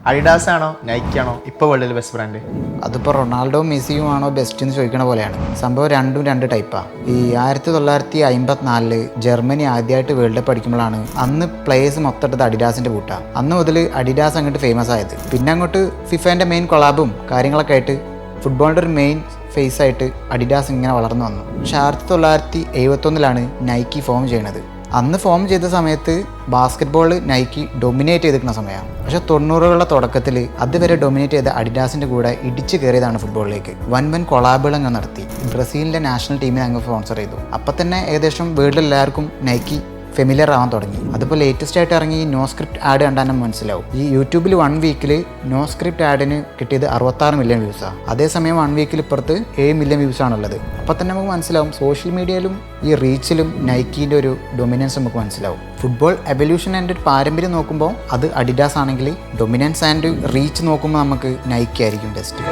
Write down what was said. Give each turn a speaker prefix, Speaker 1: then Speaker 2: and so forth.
Speaker 1: Adidas ആണോ Nike ആണോ ഇപ്പോൾ വേൾഡിൽ ബെസ്റ്റ് ബ്രാൻഡ്?
Speaker 2: അതിപ്പോൾ റൊണാൾഡോ മെസ്സിയും ആണോ ബെസ്റ്റ് എന്ന് ചോദിക്കണ പോലെയാണ്. സംഭവം രണ്ടും രണ്ട് ടൈപ്പാണ്. ഈ 1954 ജർമ്മനി ആദ്യമായിട്ട് വേൾഡ് കപ്പ് അടിക്കുമ്പോഴാണ് അന്ന് പ്ലേയേഴ്സ് മൊത്തം എടുത്ത് അഡിഡാസിൻ്റെ ബൂട്ടാണ്. അന്ന് മുതൽ അഡിഡാസ് അങ്ങോട്ട് ഫേമസ് ആയത്. പിന്നെ അങ്ങോട്ട് ഫിഫേൻ്റെ മെയിൻ കൊളാബും കാര്യങ്ങളൊക്കെ ആയിട്ട് ഫുട്ബോളിൻ്റെ ഒരു മെയിൻ ഫേസ് ആയിട്ട് അഡിഡാസ് ഇങ്ങനെ വളർന്നു വന്നു. പക്ഷേ 1971 നൈക്കി ഫോം ചെയ്യണത്. അന്ന് ഫോം ചെയ്ത സമയത്ത് ബാസ്കറ്റ് നൈക്കി ഡൊമിനേറ്റ് ചെയ്തിരിക്കുന്ന സമയമാണ്. പക്ഷെ 90കളുടെ തുടക്കത്തിൽ അതുവരെ ഡൊമിനേറ്റ് ചെയ്ത അഡിഡാസിൻ്റെ കൂടെ ഇടിച്ചു കയറിയതാണ് ഫുട്ബോളിലേക്ക്. വൻ കൊളാബുകൾ അങ്ങ് നടത്തി. ബ്രസീലിൻ്റെ നാഷണൽ ടീമിനെ അങ്ങ് സ്പോൺസർ ചെയ്തു. അപ്പം തന്നെ ഏകദേശം വേൾഡിൽ എല്ലാവർക്കും നൈക്കി ഫെമിലിയർ ആവാൻ തുടങ്ങി. അതിപ്പോൾ ലേറ്റസ്റ്റ് ആയിട്ട് ഇറങ്ങി നോ സ്ക്രിപ്റ്റ് ആഡ് കണ്ടാൽ മനസ്സിലാവും. ഈ യൂട്യൂബിൽ 1 വീക്കിൽ നോ സ്ക്രിപ്റ്റ് ആഡിന് കിട്ടിയത് 66 മില്യൺ വ്യൂസാണ്. അതേസമയം 1 വീക്കിൽ ഇപ്പുറത്ത് 7 മില്യൺ വ്യൂസാണുള്ളത്. അപ്പോൾ തന്നെ നമുക്ക് മനസ്സിലാവും സോഷ്യൽ മീഡിയയിലും ഈ റീച്ചിലും നൈക്കീൻ്റെ ഒരു ഡൊമിനൻസ് നമുക്ക് മനസ്സിലാവും. ഫുട്ബോൾ എവല്യൂഷൻ ആൻഡ് ഒരു പാരമ്പര്യം നോക്കുമ്പോൾ അത് അഡിഡാസ് ആണെങ്കിൽ ഡൊമിനൻസ് ആൻഡ് റീച്ച് നോക്കുമ്പോൾ നമുക്ക് നൈക്കി ആയിരിക്കും ബെസ്റ്റ്.